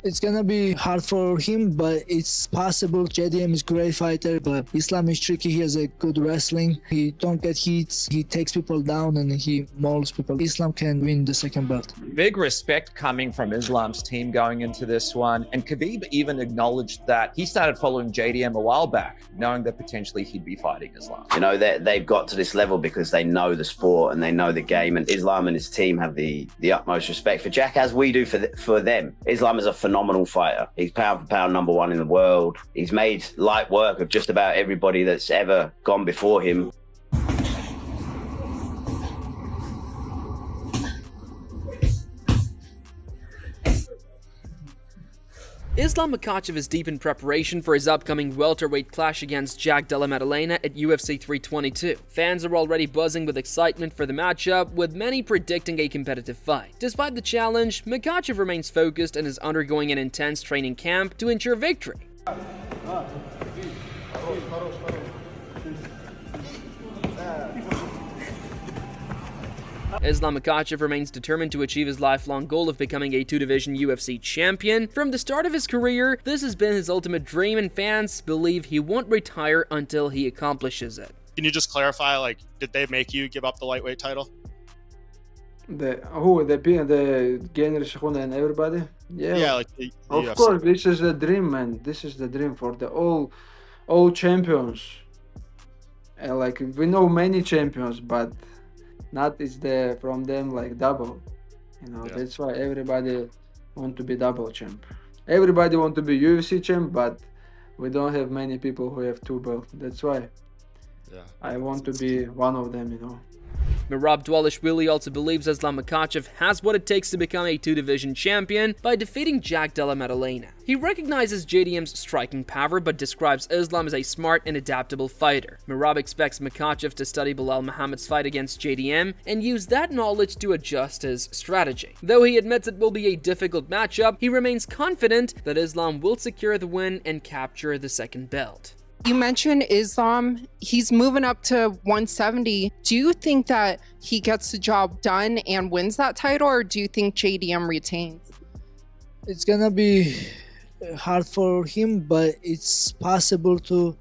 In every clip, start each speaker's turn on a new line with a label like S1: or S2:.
S1: It's gonna be hard for him, but it's possible. JDM is a great fighter, but Islam is tricky. He has a good wrestling. He don't get hits. He takes people down and he mauls people. Islam can win the second belt.
S2: Big respect coming from Islam's team going into this one. And Khabib even acknowledged that he started following JDM a while back, knowing that potentially he'd be fighting Islam.
S3: You know, they've got to this level because they know the sport and they know the game. And Islam and his team have the utmost respect for Jack, as we do for them. Islam is a phenomenal fighter. He's pound for pound #1 in the world. He's made light work of just about everybody that's ever gone before him.
S4: Islam Makhachev is deep in preparation for his upcoming welterweight clash against Jack Della Maddalena at UFC 322. Fans are already buzzing with excitement for the matchup, with many predicting a competitive fight. Despite the challenge, Makhachev remains focused and is undergoing an intense training camp to ensure victory. Islam Makhachev remains determined to achieve his lifelong goal of becoming a two-division UFC champion. From the start of his career, this has been his ultimate dream, and fans believe he won't retire until he accomplishes it.
S5: Can you just clarify, like, did they make you give up the lightweight title?
S6: The Generation and everybody?
S5: Yeah, like the
S6: Of
S5: UFC.
S6: course, this is the dream, man. This is the dream for the all champions. And like we know many champions, but not is the from them like double. You know, that's why everybody want to be double champ. Everybody want to be UFC champ, but we don't have many people who have two belts. That's why I want to be one of them, you know.
S4: Merab Dvalishvili also believes Islam Makhachev has what it takes to become a two-division champion by defeating Jack Della Maddalena. He recognizes JDM's striking power, but describes Islam as a smart and adaptable fighter. Merab expects Makhachev to study Bilal Muhammad's fight against JDM and use that knowledge to adjust his strategy. Though he admits it will be a difficult matchup, he remains confident that Islam will secure the win and capture the second belt.
S7: You mentioned Islam. He's moving up to 170. Do you think that he gets the job done and wins that title, or do you think JDM retains?
S1: It's gonna be hard for him, but it's possible to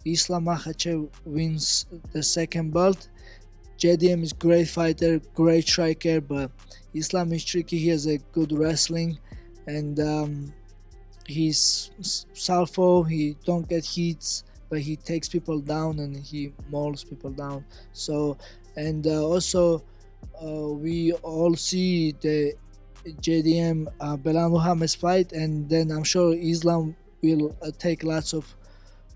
S1: Islam Makhachev wins the second belt. JDM is great fighter, great striker, but Islam is tricky. He has a good wrestling, and he's southpaw. He don't get hits, but he takes people down and he mauls people down. So, and also we all see the JDM Bilal Muhammad's fight, and then I'm sure Islam will take lots of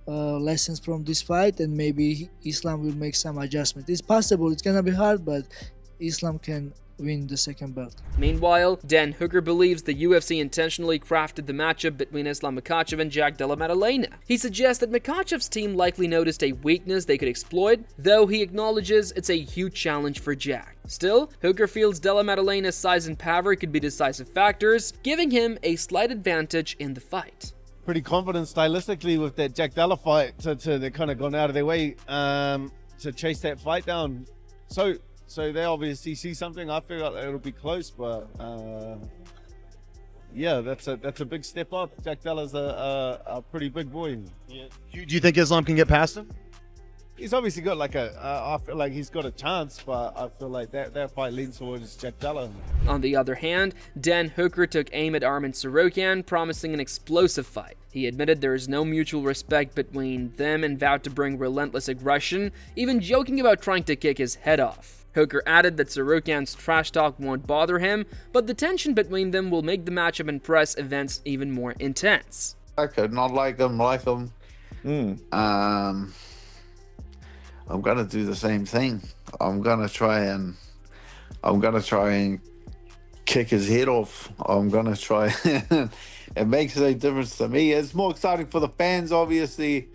S1: lessons from this fight, and maybe Islam will make some adjustment. It's possible. It's gonna be hard, but Islam can win the second belt.
S4: Meanwhile, Dan Hooker believes the UFC intentionally crafted the matchup between Islam Makhachev and Jack Della Maddalena. He suggests that Makhachev's team likely noticed a weakness they could exploit, though he acknowledges it's a huge challenge for Jack. Still, Hooker feels Della Maddalena's size and power could be decisive factors, giving him a slight advantage in the fight.
S8: Pretty confident stylistically with that Jack Della fight, to they've kind of gone out of their way to chase that fight down. So they obviously see something. I feel like it'll be close, but yeah, that's a big step up. Jack Della's a pretty big boy.
S9: Yeah. Do you think Islam can get past him?
S8: He's obviously got like I feel like he's got a chance, but I feel like that fight leans towards Jack Della.
S4: On the other hand, Dan Hooker took aim at Arman Tsarukyan, promising an explosive fight. He admitted there is no mutual respect between them and vowed to bring relentless aggression, even joking about trying to kick his head off. Hooker added that Tsarukyan's trash talk won't bother him, but the tension between them will make the matchup and press events even more intense.
S10: I could not like him. I'm gonna do the same thing. I'm gonna try and kick his head off. I'm gonna try. It makes no difference to me. It's more exciting for the fans, obviously,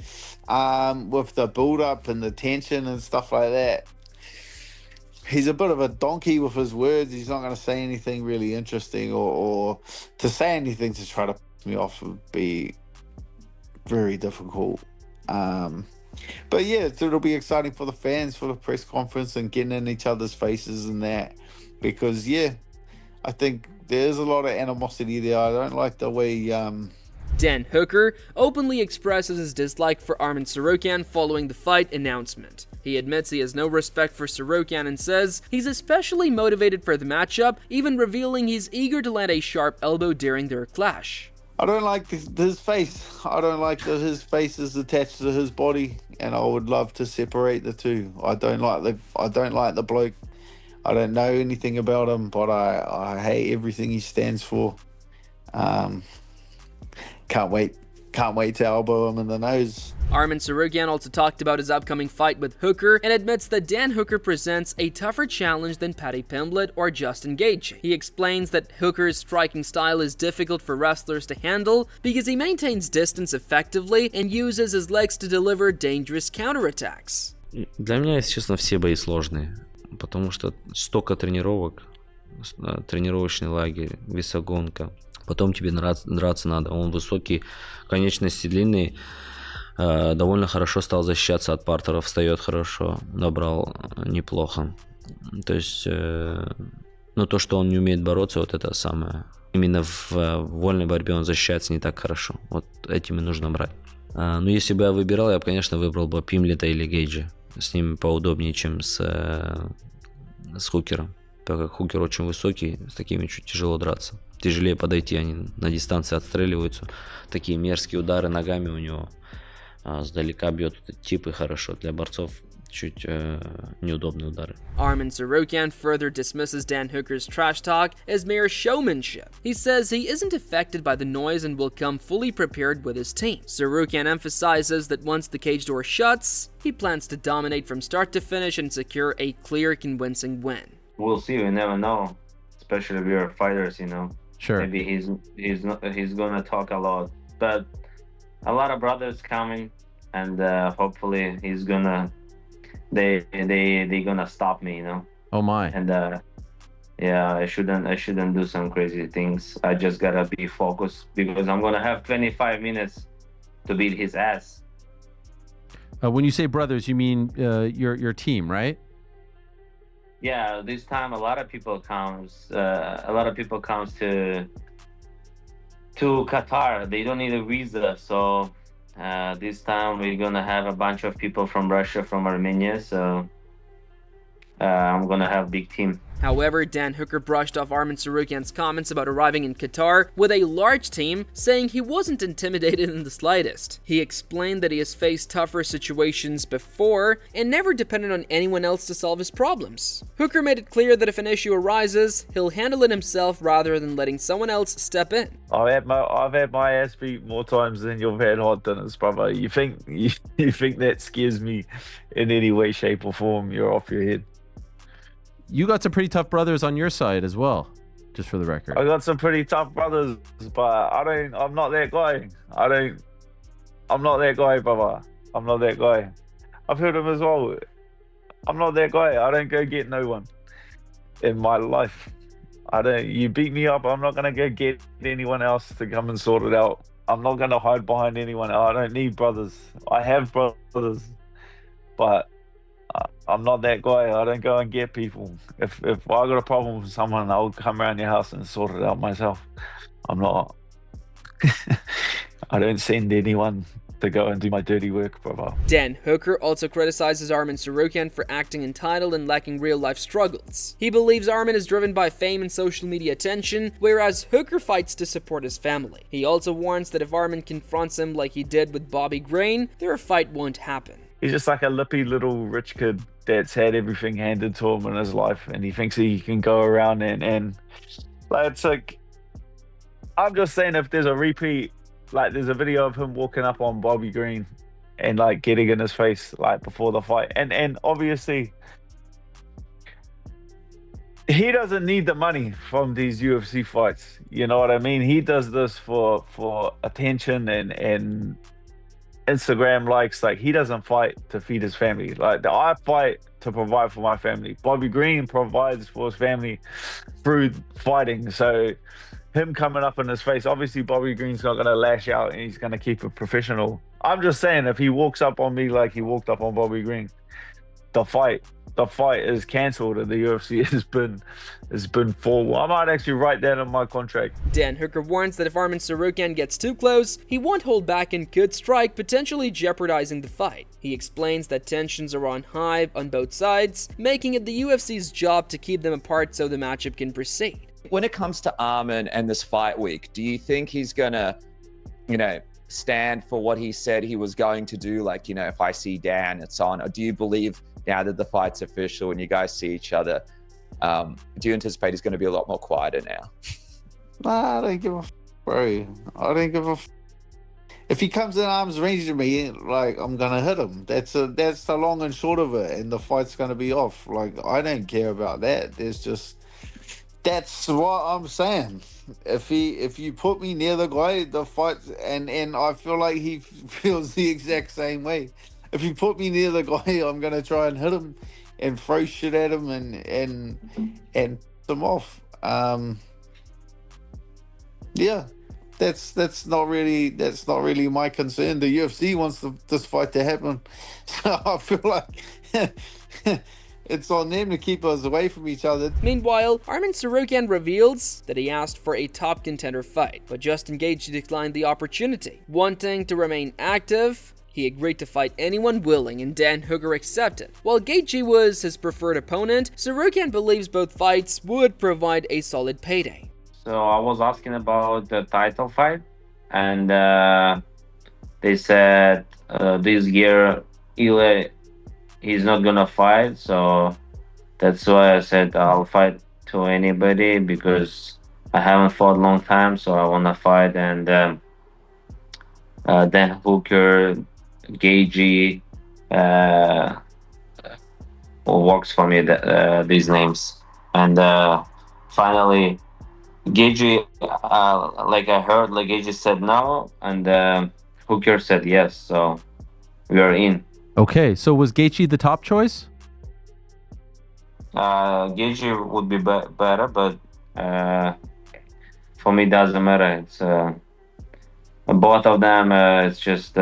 S10: with the build-up and the tension and stuff like that. He's a bit of a donkey with his words. He's not going to say anything really interesting, or to say anything to try to piss me off would be very difficult. But yeah, it'll be exciting for the fans, for the press conference, and getting in each other's faces and that. Because yeah, I think there's a lot of animosity there. I don't like the way
S4: Dan Hooker openly expresses his dislike for Arman Tsarukyan following the fight announcement. He admits he has no respect for Tsarukyan and says he's especially motivated for the matchup, even revealing he's eager to land a sharp elbow during their clash.
S10: I don't like his face. I don't like that his face is attached to his body, and I would love to separate the two. I don't like the bloke. I don't know anything about him, but I hate everything he stands for. Can't wait to elbow him in the nose.
S4: Arman Tsarukyan also talked about his upcoming fight with Hooker and admits that Dan Hooker presents a tougher challenge than Paddy Pimblett or Justin Gaethje. He explains that Hooker's striking style is difficult for wrestlers to handle because he maintains distance effectively and uses his legs to deliver dangerous counterattacks.
S11: Для меня, если честно, все бои сложные, потому что столько тренировок, тренировочный лагерь, весогонка. Потом тебе драться надо. Он высокий, конечности длинные, довольно хорошо стал защищаться от партера, встает хорошо, набрал неплохо. То есть, ну то, что он не умеет бороться, вот это самое. Именно в вольной борьбе он защищается не так хорошо. Вот этим и нужно брать. Но если бы я выбирал, я бы, конечно, выбрал бы Пимблета или Гейджа. С ним поудобнее, чем с Хукером. Так как Хукер очень высокий, с такими чуть тяжело драться. Тяжелее подойти, они на дистанции отстреливаются. Такие мерзкие удары ногами у него. Сдалека бьет типы хорошо. Для борцов чуть неудобные удары.
S4: Arman Tsarukyan further dismisses Dan Hooker's trash talk as mere showmanship. He says he isn't affected by the noise and will come fully prepared with his team. Tsarukyan emphasizes that once the cage door shuts, he plans to dominate from start to finish and secure a clear, convincing win.
S12: We'll see. We never know, especially if we're fighters, you know.
S9: Sure.
S12: Maybe he's gonna talk a lot, but a lot of brothers coming, and hopefully he's gonna they gonna stop me, you know.
S9: Oh my.
S12: And yeah, I shouldn't do some crazy things. I just gotta be focused because I'm gonna have 25 minutes to beat his ass.
S9: When you say brothers, you mean your team, right?
S12: Yeah, this time a lot of people comes to Qatar. They don't need a visa, so this time we're gonna have a bunch of people from Russia, from Armenia, so I'm gonna have a big team.
S4: However, Dan Hooker brushed off Arman Tsarukyan's comments about arriving in Qatar with a large team, saying he wasn't intimidated in the slightest. He explained that he has faced tougher situations before and never depended on anyone else to solve his problems. Hooker made it clear that if an issue arises, he'll handle it himself rather than letting someone else step in.
S10: I've had my ass beat more times than you've had hot dinners, brother. You think that scares me in any way, shape, or form? You're off your head.
S9: You got some pretty tough brothers on your side as well, just for the record.
S10: I got some pretty tough brothers, but I'm not that guy. I'm not that guy, brother. I'm not that guy. I've heard him as well. I'm not that guy. I don't go get no one in my life. You beat me up, I'm not gonna go get anyone else to come and sort it out. I'm not gonna hide behind anyone. I don't need brothers. I have brothers, but I'm not that guy. I don't go and get people. If I got a problem with someone, I'll come around your house and sort it out myself. I'm not. I don't send anyone to go and do my dirty work, brother.
S4: Dan Hooker also criticizes Arman Tsarukyan for acting entitled and lacking real-life struggles. He believes Arman is driven by fame and social media attention, whereas Hooker fights to support his family. He also warns that if Arman confronts him like he did with Bobby Green, their fight won't happen.
S10: He's just like a lippy little rich kid that's had everything handed to him in his life, and he thinks he can go around and like, it's like, I'm just saying, if there's a repeat, like there's a video of him walking up on Bobby Green and like getting in his face like before the fight, and obviously he doesn't need the money from these UFC fights, you know what I mean? He does this for attention and Instagram likes. Like, he doesn't fight to feed his family. Like, I fight to provide for my family. Bobby Green provides for his family through fighting. So him coming up in his face, obviously Bobby Green's not going to lash out and he's going to keep it professional. I'm just saying, if he walks up on me like he walked up on Bobby Green, the fight is cancelled and the UFC has been full. I might actually write that in my contract.
S4: Dan Hooker warns that if Arman Tsarukyan gets too close, he won't hold back and could strike, potentially jeopardizing the fight. He explains that tensions are on high on both sides, making it the UFC's job to keep them apart so the matchup can proceed.
S2: When it comes to Arman and this fight week, do you think he's gonna, stand for what he said he was going to do? Like, if I see Dan, it's on. Or do you believe now that the fight's official and you guys see each other, do you anticipate he's going to be a lot more quieter now?
S10: Nah, I don't give a bro. I don't give a if he comes in arm's range to me, like, I'm gonna hit him. That's the long and short of it, and the fight's gonna be off. Like, I don't care about that. That's what I'm saying. If you put me near the guy, the fight, and I feel like he feels the exact same way. If you put me near the guy, I'm gonna try and hit him and throw shit at him and piss him off. Yeah, that's not really my concern. The UFC wants this fight to happen, so I feel like it's on them to keep us away from each other.
S4: Meanwhile, Arman Tsarukyan reveals that he asked for a top contender fight, but Justin Gaethje declined the opportunity. Wanting to remain active, he agreed to fight anyone willing, and Dan Hooker accepted. While Gaethje was his preferred opponent, Tsarukyan believes both fights would provide a solid payday.
S12: So I was asking about the title fight, and they said this year Ile he's not gonna fight, so that's why I said I'll fight to anybody because I haven't fought a long time, so I wanna fight. And Dan Hooker, Gaethje, works for me, these names. And finally, Gaethje, like I heard, like Gaethje said no, and Hooker said yes, so we are in.
S9: Okay, so was Gaethje the top choice?
S12: Gaethje would be better, but for me, it doesn't matter. It's both of them. It's just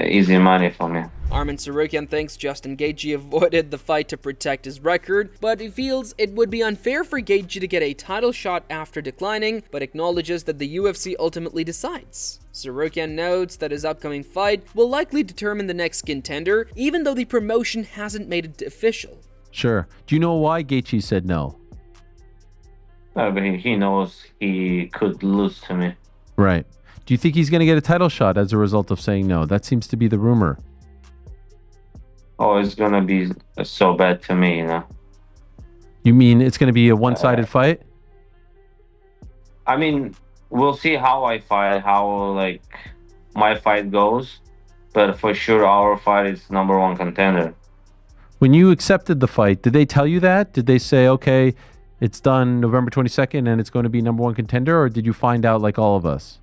S12: easy money for me.
S4: Arman Tsarukyan thinks Justin Gaethje avoided the fight to protect his record, but he feels it would be unfair for Gaethje to get a title shot after declining, but acknowledges that the UFC ultimately decides. Tsarukyan notes that his upcoming fight will likely determine the next contender, even though the promotion hasn't made it official.
S9: Sure. Do you know why Gaethje said no?
S12: But he knows he could lose to me.
S9: Right. Do you think he's going to get a title shot as a result of saying no? That seems to be the rumor.
S12: Oh, it's gonna be so bad to me,
S9: You mean it's going to be a one-sided fight?
S12: I mean, we'll see how I fight, how like my fight goes, but for sure our fight is #1 contender.
S9: When you accepted the fight, did they tell you that? Did they say, okay, it's done November 22nd and it's going to be #1 contender, or did you find out like all of us?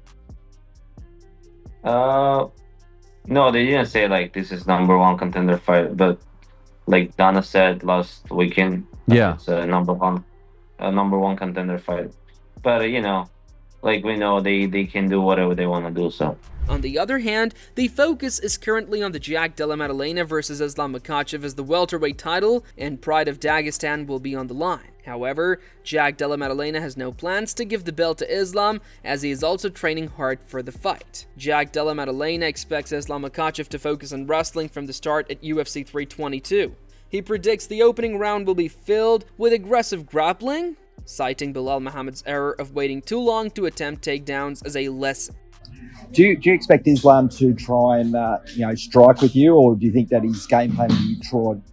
S12: No, they didn't say like this is #1 contender fight, but like Dana said last weekend,
S9: yeah,
S12: it's a #1 contender fight. But like we know they can do whatever they want to do. So.
S4: On the other hand, the focus is currently on the Jack Della Maddalena versus Islam Makhachev as the welterweight title, and Pride of Dagestan will be on the line. However, Jack Della Maddalena has no plans to give the belt to Islam, as he is also training hard for the fight. Jack Della Maddalena expects Islam Makhachev to focus on wrestling from the start at UFC 322. He predicts the opening round will be filled with aggressive grappling, citing Bilal Muhammad's error of waiting too long to attempt takedowns as a lesson.
S13: Do you expect Islam to try and strike with you, or do you think that his game plan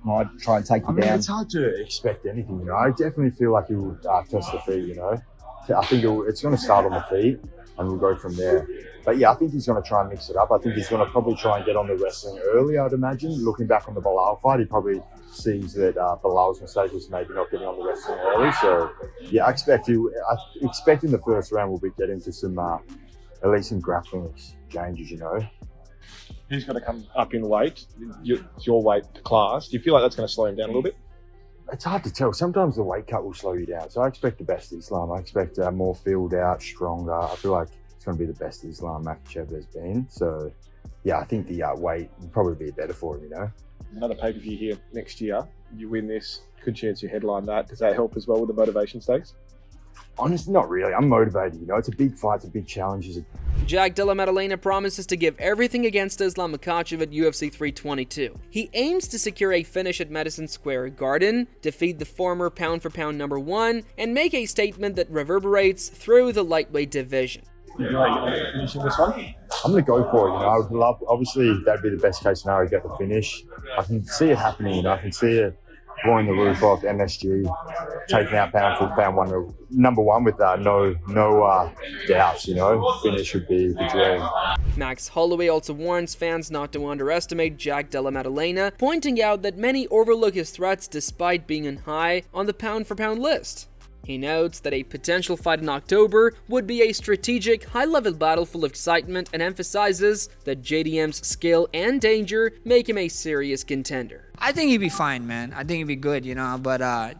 S13: might try and take you down?
S14: It's hard to expect anything. I definitely feel like he will test the feet. I think it's going to start on the feet, and we'll go from there. But yeah, I think he's going to try and mix it up. I think he's going to probably try and get on the wrestling early. I'd imagine. Looking back on the Bilal fight, he probably sees that Bilal's mistake was maybe not getting on the wrestling early. So yeah, I expect in the first round we'll be getting to some. At least some grappling exchanges,
S15: He's going to come up in weight, your weight class. Do you feel like that's going to slow him down a little bit?
S14: It's hard to tell. Sometimes the weight cut will slow you down. So I expect the best Islam. I expect more filled out, stronger. I feel like it's going to be the best Islam Makhachev has been. So yeah, I think the weight will probably be better for him,
S15: another pay-per-view here next year. You win this, good chance you headline that. Does that help as well with the motivation stakes?
S14: Honestly, not really. I'm motivated. You know, it's a big fight. It's a big challenge.
S4: Jack Della Maddalena promises to give everything against Islam Makhachev at UFC 322. He aims to secure a finish at Madison Square Garden, defeat the former pound-for-pound #1, and make a statement that reverberates through the lightweight division.
S15: You feel like you're finishing this one?
S14: I'm going to go for it. You know, I would love. Obviously, that'd be the best case scenario. Get the finish. I can see it happening. You know, I can see it blowing the roof off MSG, taking out pound for pound #1 with no doubts. You know, finish would be the dream.
S4: Max Holloway also warns fans not to underestimate Jack Della Maddalena, pointing out that many overlook his threats despite being high on the pound-for-pound list. He notes that a potential fight in October would be a strategic, high-level battle full of excitement, and emphasizes that JDM's skill and danger make him a serious contender.
S16: I think he'd be fine, man. I think he'd be good, you know, but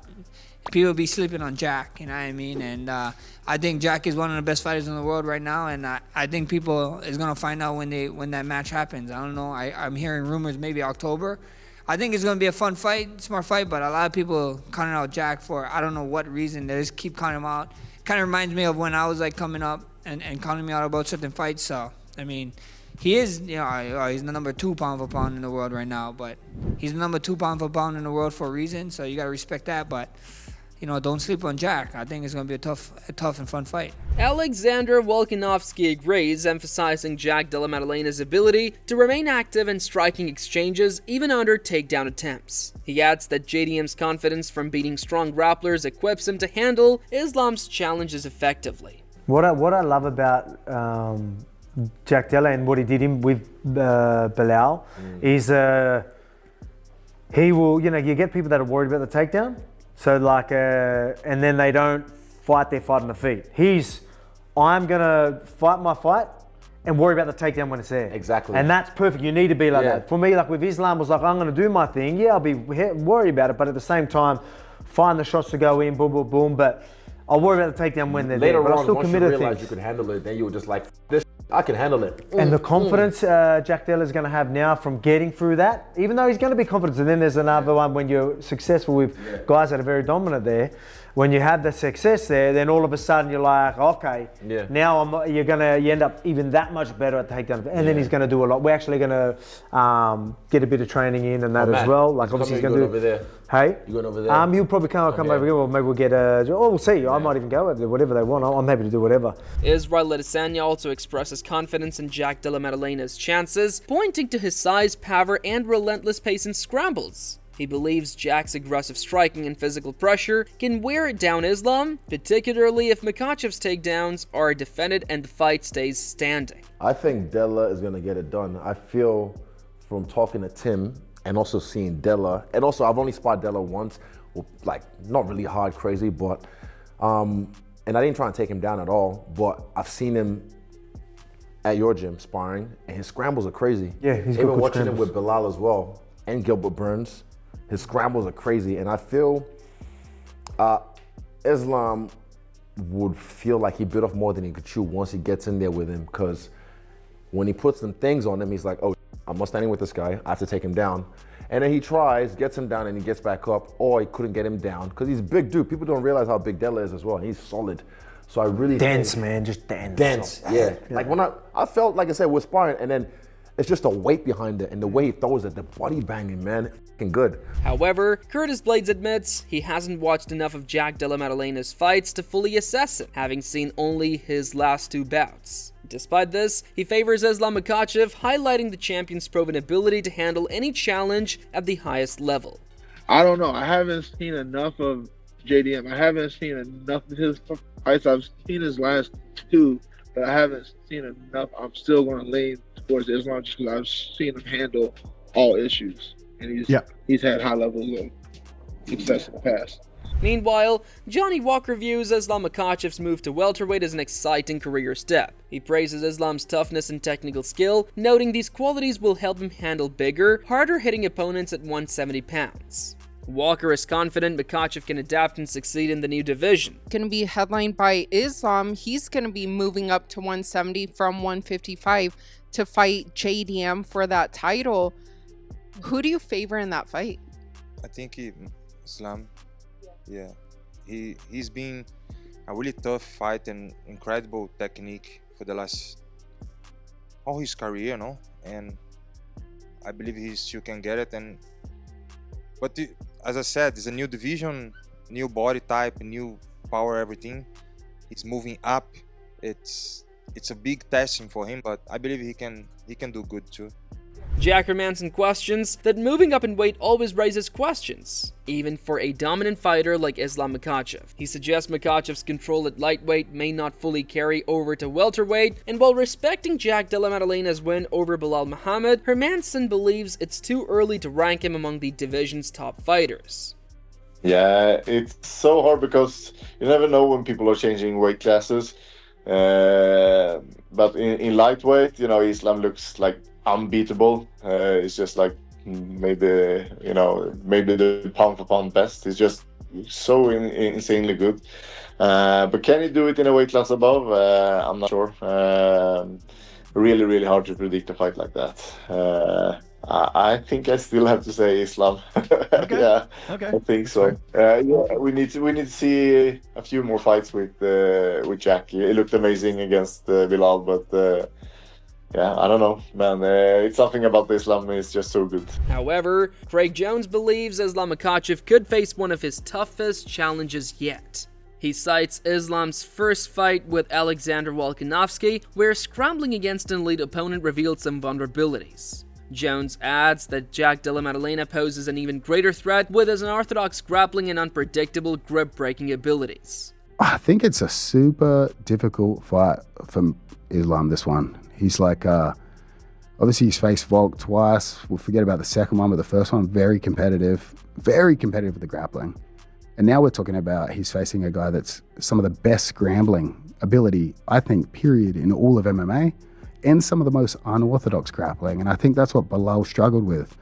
S16: people be sleeping on Jack, you know what I mean? And I think Jack is one of the best fighters in the world right now, and I think people is going to find out when that match happens. I don't know. I'm hearing rumors maybe October. I think it's going to be a fun fight, smart fight, but a lot of people counting out Jack for I don't know what reason. They just keep counting him out. Kind of reminds me of when I was like coming up and counting me out about certain fights. So, I mean, he is, you know, he's the #2 pound for pound in the world right now, but he's the #2 pound for pound in the world for a reason, so you got to respect that. But, you know, don't sleep on Jack. I think it's going to be a tough and fun fight.
S4: Alexander Volkanovski agrees, emphasizing Jack Della Maddalena's ability to remain active in striking exchanges even under takedown attempts. He adds that JDM's confidence from beating strong grapplers equips him to handle Islam's challenges effectively.
S17: What I love about Jack Della and what he did with Bilal is he will, you know, you get people that are worried about the takedown. So like, and then they don't fight their fight on the feet. I'm gonna fight my fight and worry about the takedown when it's there.
S18: Exactly.
S17: And that's perfect. You need to be like that. For me, like with Islam, was like, I'm gonna do my thing. Yeah, I'll be worried about it, but at the same time, find the shots to go in, boom, boom, boom. But I'll worry about the takedown when they're
S18: Later
S17: there. But
S18: on,
S17: I'll still
S18: once
S17: commit
S18: you
S17: to
S18: realize
S17: things.
S18: you can handle it, then you were just like, this, I can handle it.
S17: And the confidence Jack Della is going to have now from getting through that, even though he's going to be confident. And then there's another one when you're successful with guys that are very dominant there. When you have the success there, then all of a sudden you're like, okay, now you end up even that much better at the takedown. And then he's going to do a lot. We're actually going to get a bit of training in and that as well. Like obviously he's going to do.
S18: Over there.
S17: Hey?
S18: You going over there?
S17: You'll probably come over here, or maybe we'll get we'll see. I might even go over there, whatever they want. I'm happy to do whatever.
S4: Israel Adesanya also expresses confidence in Jack Della Maddalena's chances, pointing to his size, power, and relentless pace in scrambles. He believes Jack's aggressive striking and physical pressure can wear down Islam, particularly if Makhachev's takedowns are defended and the fight stays standing.
S18: I think Della is going to get it done. I feel from talking to Tim and also seeing Della, and also I've only sparred Della once, like not really hard crazy, but and I didn't try and take him down at all, but I've seen him at your gym sparring, and his scrambles are crazy.
S17: Yeah, he's
S18: even
S17: got good
S18: watching him
S17: scrambles.
S18: with Bilal as well, and Gilbert Burns. His scrambles are crazy, and I feel Islam would feel like he bit off more than he could chew once he gets in there with him, because when he puts some things on him, he's like, oh, I'm standing with this guy, I have to take him down. And then he tries, gets him down, and he gets back up, or he couldn't get him down, because he's a big dude. People don't realize how big Della is as well. He's solid. So I really
S17: Dense,
S18: think,
S17: man, just dense.
S18: Dense, yeah. Like when I felt, like I said, we're sparring, and then it's just a weight behind it, and the way he throws it, the body banging, man, fucking good.
S4: However, Curtis Blades admits he hasn't watched enough of Jack Della Maddalena's fights to fully assess him, having seen only his last 2 bouts. Despite this, he favors Islam Makhachev, highlighting the champion's proven ability to handle any challenge at the highest level.
S19: I don't know. I haven't seen enough of JDM. I haven't seen enough of his fights. I've seen his last 2, but I haven't seen enough. I'm still going to lean towards Islam just because I've seen him handle all issues. And he's had high levels of success in the past.
S4: Meanwhile, Johnny Walker views Islam Makhachev's move to welterweight as an exciting career step. He praises Islam's toughness and technical skill, noting these qualities will help him handle bigger, harder-hitting opponents at 170 pounds. Walker is confident Makhachev can adapt and succeed in the new division.
S7: Going to be headlined by Islam. He's going to be moving up to 170 from 155 to fight JDM for that title. Who do you favor in that fight?
S20: I think Islam. Yeah, he's been a really tough fight and incredible technique for the last all his career, no? And I believe he still can get it. But as I said, it's a new division, new body type, new power, everything. He's moving up. It's a big testing for him, but I believe he can do good too.
S4: Jack Hermansson questions that moving up in weight always raises questions, even for a dominant fighter like Islam Makhachev. He suggests Makhachev's control at lightweight may not fully carry over to welterweight, and while respecting Jack Della Maddalena's win over Belal Muhammad, Hermansson believes it's too early to rank him among the division's top fighters.
S15: Yeah, it's so hard because you never know when people are changing weight classes. But in lightweight, Islam looks like unbeatable. It's just like maybe the pound for pound best. It's just so insanely good. But can he do it in a weight class above? I'm not sure. Really, really hard to predict a fight like that. I think I still have to say Islam.
S9: Okay.
S15: Yeah,
S9: Okay.
S15: I think so. Yeah, we need to see a few more fights with Jack. It looked amazing against Bilal, but yeah, I don't know, man. It's something about Islam is just so good.
S4: However, Craig Jones believes Islam Makhachev could face one of his toughest challenges yet. He cites Islam's first fight with Alexander Volkanovski, where scrambling against an elite opponent revealed some vulnerabilities. Jones adds that Jack Della Maddalena poses an even greater threat with his unorthodox grappling and unpredictable grip-breaking abilities.
S21: I think it's a super difficult fight for Islam, this one. He's like, obviously he's faced Volk twice. We'll forget about the second one, but the first one, very competitive with the grappling. And now we're talking about he's facing a guy that's some of the best scrambling ability, I think, period, in all of MMA, and some of the most unorthodox grappling. And I think that's what Belal struggled with.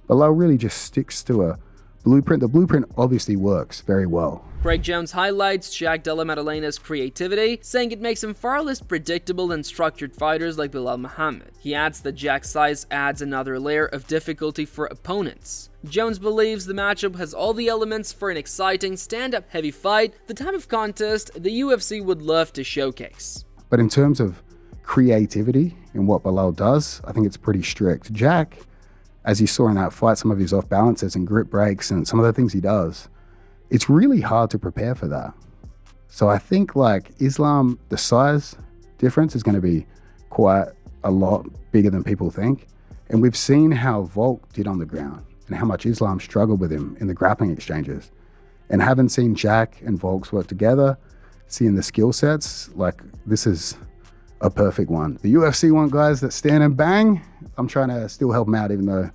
S21: Belal really just sticks to a blueprint. The blueprint obviously works very well.
S4: Craig Jones highlights Jack Della Maddalena's creativity, saying it makes him far less predictable than structured fighters like Belal Muhammad. He adds that Jack's size adds another layer of difficulty for opponents. Jones believes the matchup has all the elements for an exciting stand-up heavy fight, the type of contest the UFC would love to showcase.
S21: But in terms of creativity in what Belal does, I think it's pretty strict. Jack, as you saw in that fight, some of his off balances and grip breaks and some of the things he does, it's really hard to prepare for that. So I think like Islam, the size difference is going to be quite a lot bigger than people think. And we've seen how Volk did on the ground and how much Islam struggled with him in the grappling exchanges. And having seen Jack and Volks work together, seeing the skill sets, like this is a perfect one. The UFC want guys that stand and bang. I'm trying to still help them out even though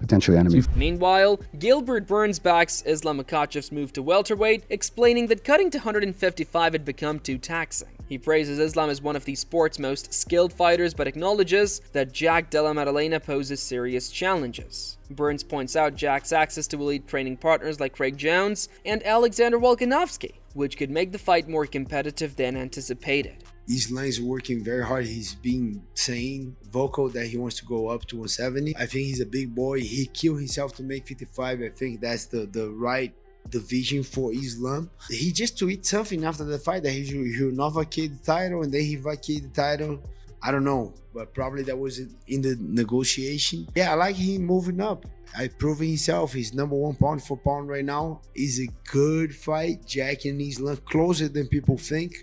S21: potentially enemies.
S4: Meanwhile, Gilbert Burns backs Islam Makhachev's move to welterweight, explaining that cutting to 155 had become too taxing. He praises Islam as one of the sport's most skilled fighters, but acknowledges that Jack Della Maddalena poses serious challenges. Burns points out Jack's access to elite training partners like Craig Jones and Alexander Volkanovski, which could make the fight more competitive than anticipated.
S22: Islam is working very hard. He's been saying vocal that he wants to go up to 170. I think he's a big boy. He killed himself to make 55. I think that's the right division for Islam. He just tweeted something after the fight that he will not vacate the title, and then he vacated the title. I don't know, but probably that was in the negotiation. Yeah, I like him moving up. I proving himself. He's number one pound for pound right now. It's a good fight. Jack and Islam closer than people think,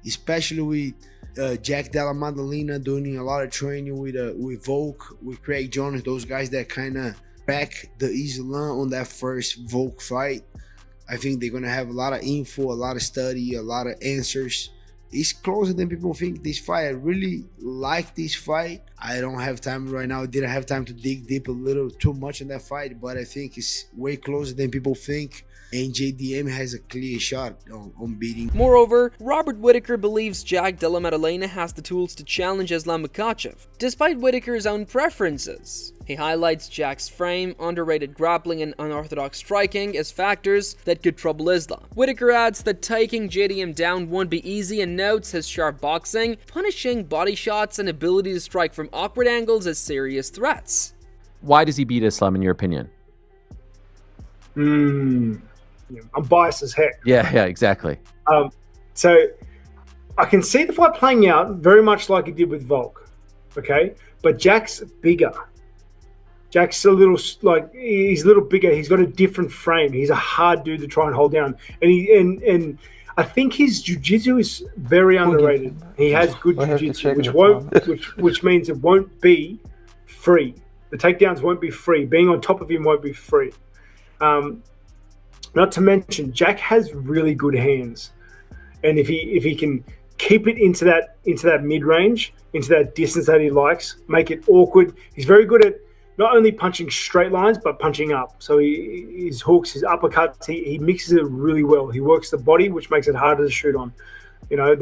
S22: especially with Jack Della Maddalena doing a lot of training with Volk, with Craig Jones, those guys that kind of back the Islam on that first Volk fight. I think they're going to have a lot of info, a lot of study, a lot of answers. It's closer than people think, this fight. I really like this fight. I don't have time right now. I didn't have time to dig deep a little too much in that fight, but I think it's way closer than people think. And JDM has a clear shot on beating.
S4: Moreover, Robert Whittaker believes Jack Della Maddalena has the tools to challenge Islam Makhachev, despite Whittaker's own preferences. He highlights Jack's frame, underrated grappling, and unorthodox striking as factors that could trouble Islam. Whittaker adds that taking JDM down won't be easy and notes his sharp boxing, punishing body shots, and ability to strike from awkward angles as serious threats.
S9: Why does he beat Islam, in your opinion?
S3: I'm biased as heck.
S9: Yeah, exactly.
S3: So I can see the fight playing out very much like it did with Volk, okay? But Jack's bigger. Jack's he's a little bigger. He's got a different frame. He's a hard dude to try and hold down. And I think his jiu-jitsu is very underrated. He has good jiu-jitsu, which means it won't be free. The takedowns won't be free. Being on top of him won't be free. Not to mention, Jack has really good hands, and if he can keep it into that mid-range, into that distance that he likes, make it awkward. He's very good at not only punching straight lines, but punching up. So his hooks, his uppercuts, he mixes it really well. He works the body, which makes it harder to shoot on. You know,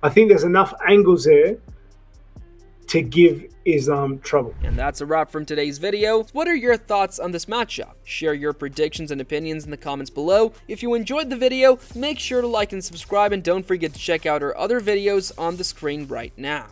S3: I think there's enough angles there to give Islam trouble.
S4: And that's a wrap from today's video. What are your thoughts on this matchup? Share your predictions and opinions in the comments below. If you enjoyed the video, make sure to like and subscribe, and don't forget to check out our other videos on the screen right now.